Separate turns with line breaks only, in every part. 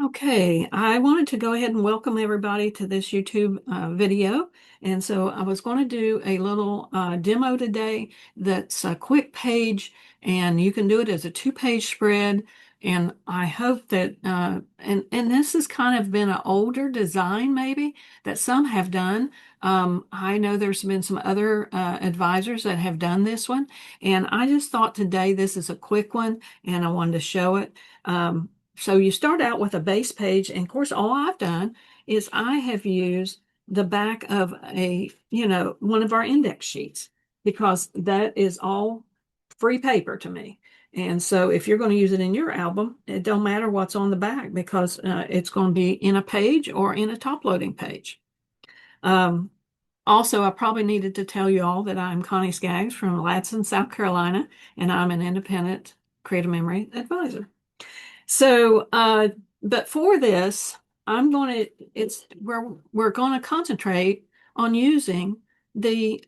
Okay, I wanted to go ahead and welcome everybody to this YouTube video. And so I was going to do a little demo today that's a quick page, and you can do it as a two-page spread. And I hope that, and this has kind of been an older design maybe that some have done. I know there's been some other advisors that have done this one, and I just thought today this is a quick one, and I wanted to show it. So you start out with a base page, and of course, all I've done is I have used the back of one of our index sheets because that is all free paper to me. And so if you're going to use it in your album, it don't matter what's on the back because it's going to be in a page or in a top loading page. Um, Also, I probably needed to tell you all that I'm Connie Skaggs from Ladson, South Carolina, and I'm an independent creative memory advisor. So, but for this, we're going to concentrate on using the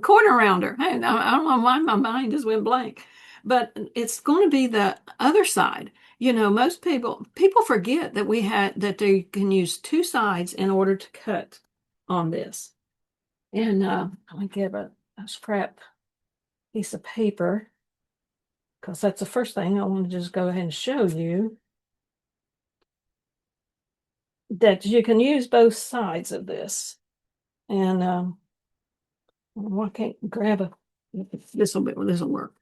corner rounder. Hey, I don't know why my mind just went blank, but it's going to be the other side. You know, most people forget that they can use two sides in order to cut on this. And I'm gonna get a scrap piece of paper, because that's the first thing I want to just go ahead and show you, that you can use both sides of this. And I can't grab this will work.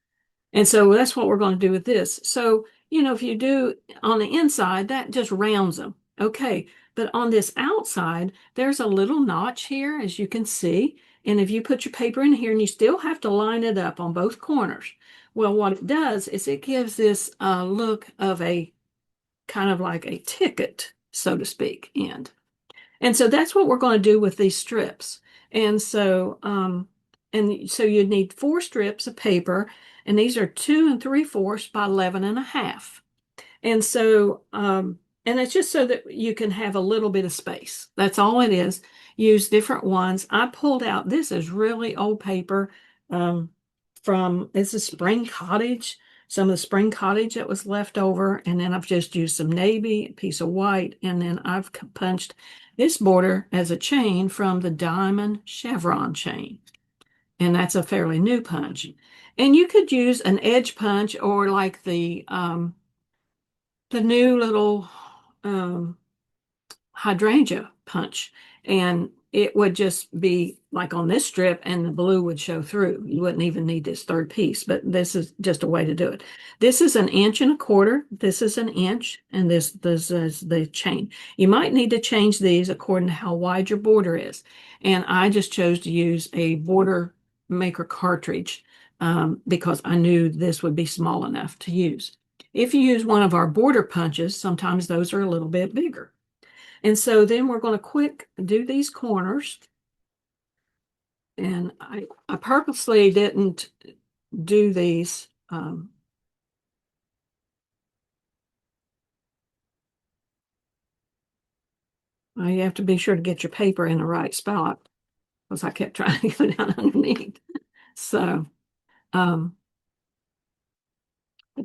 And so that's what we're going to do with this. So, if you do on the inside, that just rounds them. Okay. But on this outside, there's a little notch here, as you can see. And if you put your paper in here, and you still have to line it up on both corners. Well, what it does is it gives this look of a kind of like a ticket, so to speak, end. And so that's what we're going to do with these strips. And so, you need 4 strips of paper, and these are 2 3/4 by 11 1/2. And so, and it's just so that you can have a little bit of space. That's all it is. Use different ones. I pulled out, this is really old paper, um, it's a Spring Cottage, some of the Spring Cottage that was left over. And then I've just used some navy, a piece of white, and then I've punched this border as a chain from the Diamond Chevron chain. And that's a fairly new punch. And you could use an edge punch, or like the new little um, hydrangea punch, and it would just be like on this strip, and the blue would show through. You wouldn't even need this third piece, but this is just a way to do it. This is 1 1/4 inch. This is 1 inch, and this is the chain. You might need to change these according to how wide your border is. And I just chose to use a border maker cartridge because I knew this would be small enough to use. If you use one of our border punches, sometimes those are a little bit bigger. And so then we're going to quick do these corners. And I purposely didn't do these. You have to be sure to get your paper in the right spot, because I kept trying to go down underneath. So, but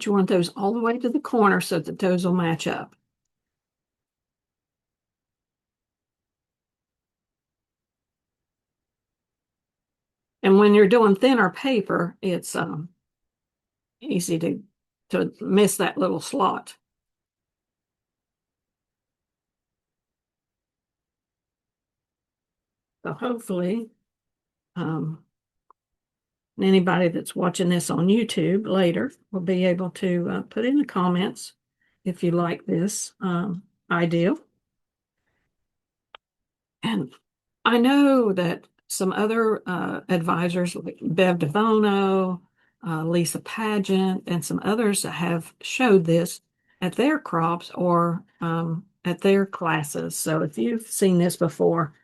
you want those all the way to the corner so that those will match up. And when you're doing thinner paper, it's easy to miss that little slot. So hopefully, anybody that's watching this on YouTube later will be able to put in the comments if you like this idea. And I know that some other advisors, like Bev DeVono, Lisa Pageant, and some others have showed this at their crops or at their classes. So if you've seen this before,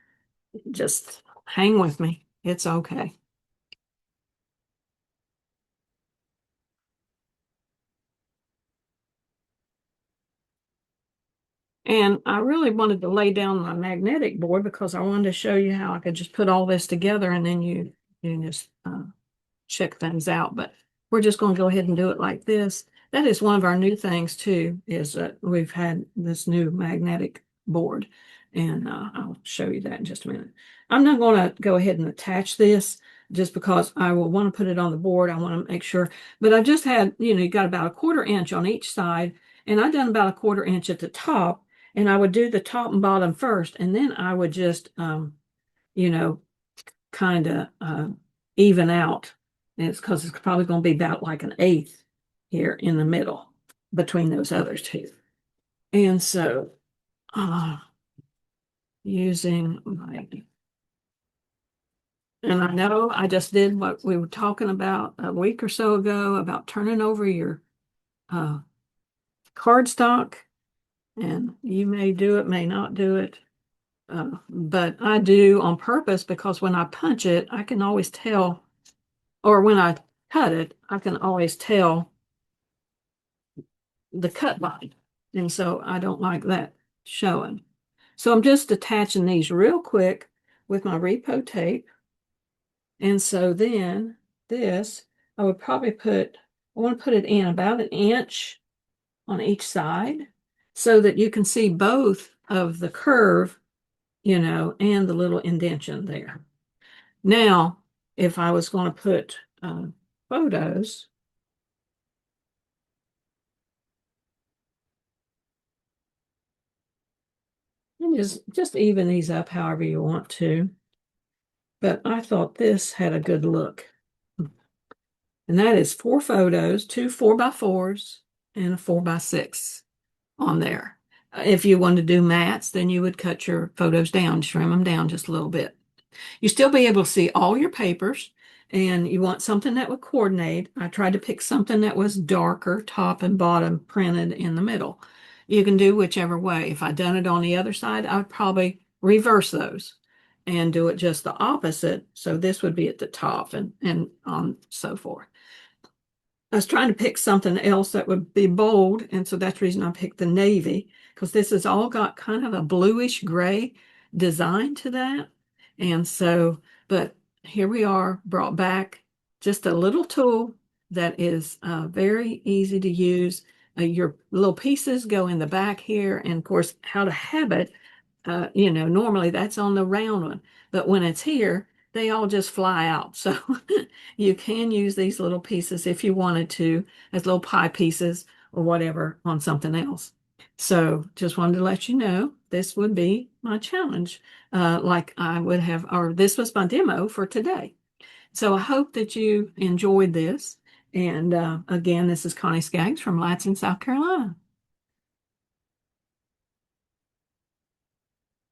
just hang with me. It's okay. And I really wanted to lay down my magnetic board because I wanted to show you how I could just put all this together, and then you can just check things out. But we're just going to go ahead and do it like this. that is one of our new things too, is that we've had this new magnetic board. And I'll show you that in just a minute. I'm not going to go ahead and attach this just because I will want to put it on the board. I want to make sure. But I've just had, you got about a 1/4 inch on each side. And I've done about a 1/4 inch at the top. And I would do the top and bottom first. And then I would just, you know, kind of even out. And it's because it's probably going to be about like an eighth here in the middle between those other two. And so using my, and I know I just did what we were talking about a week or so ago about turning over your cardstock, and you may do it, may not do it. But I do on purpose because when I punch it, I can always tell, or when I cut it, I can always tell the cut line. And so I don't like that showing. So I'm just attaching these real quick with my repo tape. And so then this, I would probably I want to put it in about 1 inch on each side so that you can see both of the curve, and the little indentation there. Now, if I was going to put photos, and just even these up however you want to. But I thought this had a good look. And that is 4 photos, 2 4x4s and a 4x6 on there. If you want to do mats, then you would cut your photos down, trim them down just a little bit. You still be able to see all your papers, and you want something that would coordinate. I tried to pick something that was darker, top and bottom printed in the middle. You can do whichever way. If I'd done it on the other side, I would probably reverse those and do it just the opposite. So this would be at the top and so forth. I was trying to pick something else that would be bold, and so that's the reason I picked the navy, because this has all got kind of a bluish gray design to that. And so, but here we are, brought back just a little tool that is very easy to use. Your little pieces go in the back here, and of course, how to have it, normally that's on the round one, but when it's here, they all just fly out. So you can use these little pieces if you wanted to as little pie pieces or whatever on something else. So just wanted to let you know this would be my challenge, like I would have, or this was my demo for today. So I hope that you enjoyed this. And again, this is Connie Skaggs from Latson, South Carolina.